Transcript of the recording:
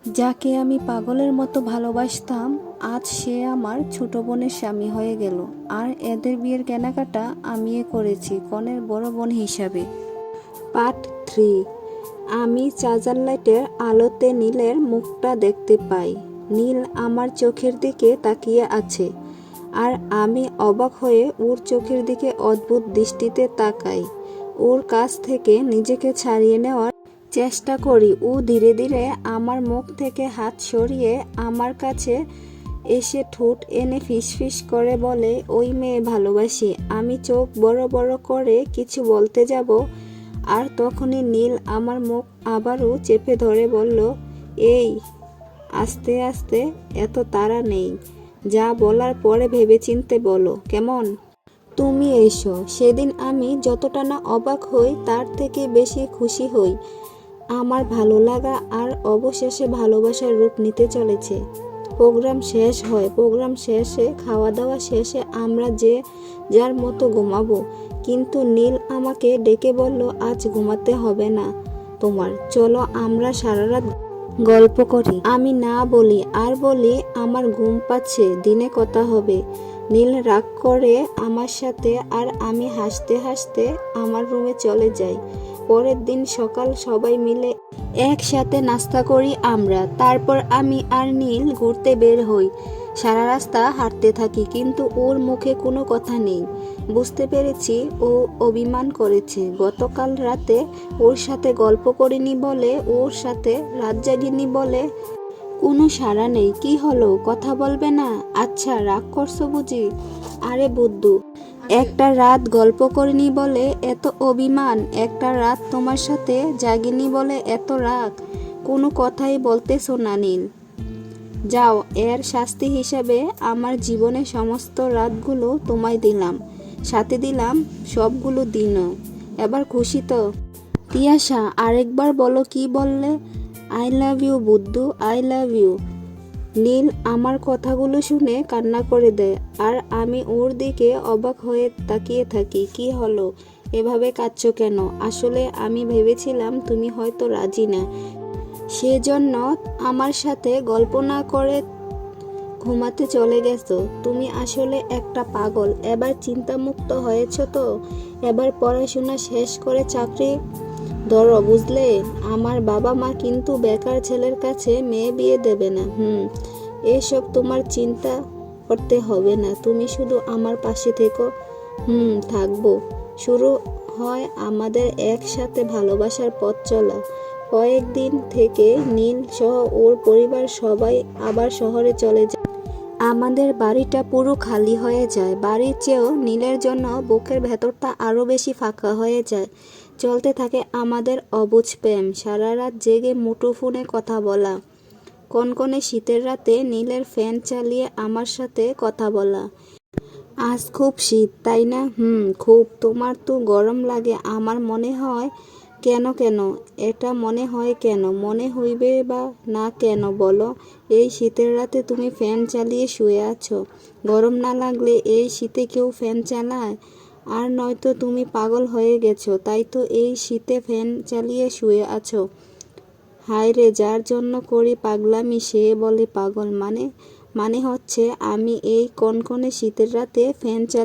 যাকে আমি পাগলের মতো ভালোবাসতাম, আজ সে আমার ছোট বোনের স্বামী হয়ে গেল। আর এদের বিয়ের কেনাকাটা আমিই করেছি কনের বড় বোন হিসাবে। পার্ট 3। আমি চার্জার লাইটের আলোতে নীলের মুখটা দেখতে পাই। নীল আমার চোখের দিকে তাকিয়ে আছে, আর আমি অবাক হয়ে ওর চোখের দিকে অদ্ভুত দৃষ্টিতে তাকাই। ওর কাছ থেকে নিজেকে ছাড়িয়ে নেওয়ার চেষ্টা করি। ও ধীরে ধীরে আমার মুখ থেকে হাত সরিয়ে আমার কাছে এসে ঠোঁট এনে ফিসফিস করে বলে, ওই মেয়ে ভালোবাসি। আমি চোখ বড় বড় করে কিছু বলতে যাব, আর তখনই নীল আমার মুখ আবারও চেপে ধরে বলল, এই আস্তে আস্তে, এত তাড়া নেই। যা বলার পরে ভেবেচিন্তে বলো, কেমন? তুমি এসো। সেদিন আমি যতটা না অবাক হই, তার থেকে বেশি খুশি হই। আমার ভালো লাগা আর অবশেষে ভালোবাসার রূপ নিতে চলেছে। প্রোগ্রাম শেষ হয়। প্রোগ্রাম শেষে, খাওয়া দাওয়া শেষে আমরা যে যার মতো ঘুমাবো। কিন্তু নীল আমাকে ডেকে বলল, আজ ঘুমাতে হবে না তোমার, চলো আমরা সারা রাত গল্প করি। আমি না বলি, আর বলি আমার ঘুম পাচ্ছে, দিনে কথা হবে। নীল রাগ করে আমার সাথে, আর আমি হাসতে হাসতে আমার রুমে চলে যাই। পরের দিন সকাল সবাই মিলে একসাথে নাস্তা করি আমরা। তারপর আমি আর নীল ঘুরতে বের হই। সারা রাস্তা হাঁটতে থাকি, কিন্তু ওর মুখে কোনো কথা নেই। বুঝতে পেরেছি ও অভিমান করেছে। গতকাল রাতে ওর সাথে গল্প করিনি বলে, ওর সাথে রাত জাগিনি বলে কোনো সাড়া নেই। কি হলো, কথা বলবে না? আচ্ছা, রাগ করছো বুঝি? আরে বুদ্ধু, একটা রাত গল্প করিনি বলে এত অভিমান, একটা রাত তোমার সাথে জাগিনি বলে এত রাগ। কোনো কথাই বলতেছো না নীল। যাও, এর শাস্তি হিসাবে আমার জীবনের সমস্ত রাতগুলো তোমায় দিলাম, সাথে দিলাম সবগুলো দিনও। এবার খুশি তো? তিয়াশা, আরেকবার বলো, কি বললে? আই লাভ ইউ বুদ্ধু, আই লাভ ইউ। নীল আমার কথাগুলো শুনে কান্না করে দেয়, আর আমি ওর দিকে অবাক হয়ে তাকিয়ে থাকি। কি হলো, এভাবে কাঁদছো কেন? আসলে আমি ভেবেছিলাম তুমি হয়তো রাজি না, সেজন্য আমার সাথে গল্প না করে ঘুমাতে চলে গেছো। তুমি আসলে একটা পাগল। এবার চিন্তামুক্ত হয়েছ তো? এবার পড়াশোনা শেষ করে চাকরি ধরো, বুঝলে? আমার বাবা মা কিন্তু বেকার ছেলের কাছে মেয়ে বিয়ে দেবে না। এসব তোমার চিন্তা করতে হবে না, তুমি শুধু আমার পাশে থেকো। থাকবো। শুরু হয় আমাদের একসাথে ভালোবাসার পথ চলা। কয়েকদিন থেকে নীল সহ ওর পরিবার সবাই আবার শহরে চলে যায়। আমাদের বাড়িটা পুরো খালি হয়ে যায়। বাড়ির চেয়েও নীলের জন্য বুকের ভেতরটা আরও বেশি ফাঁকা হয়ে যায়। চলতে থাকে আমাদের অবুঝ প্রেম। সারা রাত জেগে মুঠোফোনে কথা বলা, কনকনে শীতের রাতে নীলের ফ্যান চালিয়ে আমার সাথে কথা বলা। আজ খুব শীত, তাই না? খুব। তোমার তো গরম লাগে। আমার মনে হয় কেন? এটা মনে হয় কেন? মনে হইবে বা না কেন বলো? এই শীতের রাতে তুমি ফ্যান চালিয়ে শুয়ে আছো। গরম না লাগলে এই শীতে কেউ ফ্যান চালায়? আর নয়তো তুমি পাগল হয়ে গেছো, তাই তো এই শীতে ফ্যান চালিয়ে শুয়ে আছো। হায় রে, যার জন্য করি পাগলামি সে বলে পাগল। মানে হচ্ছে আমি এই কনকনে শীতের রাতে ফ্যান চালিয়ে